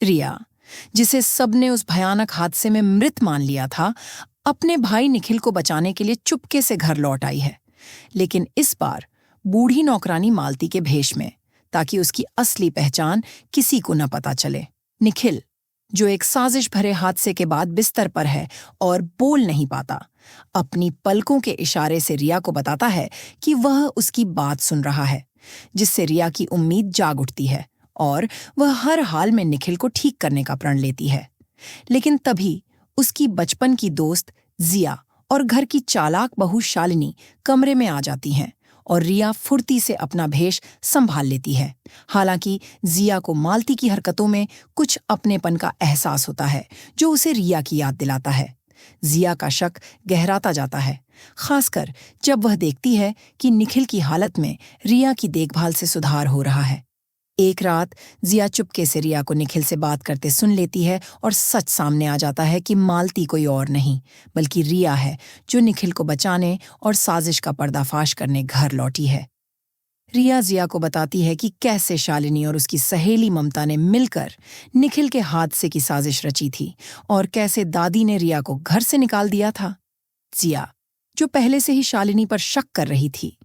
रिया, जिसे सबने उस भयानक हादसे में मृत मान लिया था, अपने भाई निखिल को बचाने के लिए चुपके से घर लौट आई है, लेकिन इस बार बूढ़ी नौकरानी मालती के भेष में, ताकि उसकी असली पहचान किसी को न पता चले। निखिल, जो एक साजिश भरे हादसे के बाद बिस्तर पर है और बोल नहीं पाता, अपनी पलकों के इशारे से रिया को बताता है कि वह उसकी बात सुन रहा है, जिससे रिया की उम्मीद जाग उठती है और वह हर हाल में निखिल को ठीक करने का प्रण लेती है। लेकिन तभी उसकी बचपन की दोस्त जिया और घर की चालाक बहू शालिनी कमरे में आ जाती हैं और रिया फुर्ती से अपना भेष संभाल लेती है। हालांकि जिया को मालती की हरकतों में कुछ अपनेपन का एहसास होता है, जो उसे रिया की याद दिलाता है। जिया का शक गहराता जाता है, खासकर जब वह देखती है कि निखिल की हालत में रिया की देखभाल से सुधार हो रहा है। एक रात जिया चुपके से रिया को निखिल से बात करते सुन लेती है और सच सामने आ जाता है कि मालती कोई और नहीं बल्कि रिया है, जो निखिल को बचाने और साजिश का पर्दाफाश करने घर लौटी है। रिया जिया को बताती है कि कैसे शालिनी और उसकी सहेली ममता ने मिलकर निखिल के हादसे की साजिश रची थी और कैसे दादी ने रिया को घर से निकाल दिया था। जिया, जो पहले से ही शालिनी पर शक कर रही थी,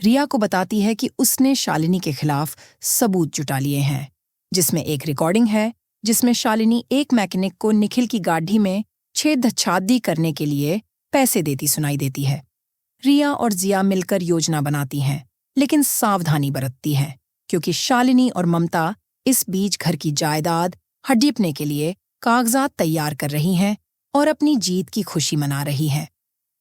रिया को बताती है कि उसने शालिनी के खिलाफ सबूत जुटा लिए हैं, जिसमें एक रिकॉर्डिंग है जिसमें शालिनी एक मैकेनिक को निखिल की गाड़ी में छेद-छादी करने के लिए पैसे देती सुनाई देती है। रिया और जिया मिलकर योजना बनाती हैं, लेकिन सावधानी बरतती हैं, क्योंकि शालिनी और ममता इस बीच घर की जायदाद हड़पने के लिए कागजात तैयार कर रही हैं और अपनी जीत की खुशी मना रही हैं।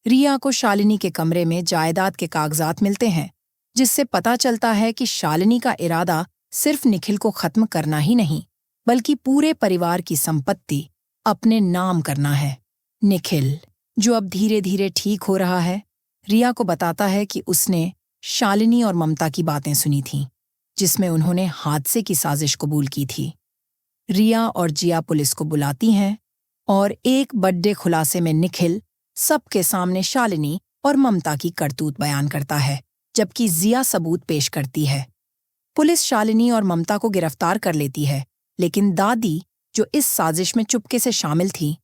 रिया को शालिनी के कमरे में जायदाद के कागजात मिलते हैं, जिससे पता चलता है कि शालिनी का इरादा सिर्फ निखिल को खत्म करना ही नहीं, बल्कि पूरे परिवार की संपत्ति अपने नाम करना है। निखिल, जो अब धीरे धीरे ठीक हो रहा है, रिया को बताता है कि उसने शालिनी और ममता की बातें सुनी थीं, जिसमें उन्होंने हादसे की साजिश कबूल की थी। रिया और जिया पुलिस को बुलाती हैं और एक बड़े खुलासे में निखिल सबके सामने शालिनी और ममता की करतूत बयान करता है, जबकि जिया सबूत पेश करती है। पुलिस शालिनी और ममता को गिरफ्तार कर लेती है, लेकिन दादी, जो इस साजिश में चुपके से शामिल थी,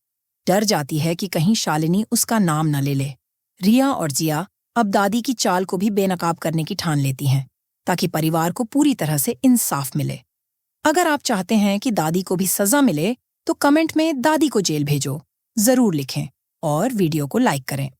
डर जाती है कि कहीं शालिनी उसका नाम न ले ले। रिया और जिया अब दादी की चाल को भी बेनकाब करने की ठान लेती हैं, ताकि परिवार को पूरी तरह से इंसाफ मिले। अगर आप चाहते हैं कि दादी को भी सजा मिले, तो कमेंट में दादी को जेल भेजो जरूर लिखें और वीडियो को लाइक करें।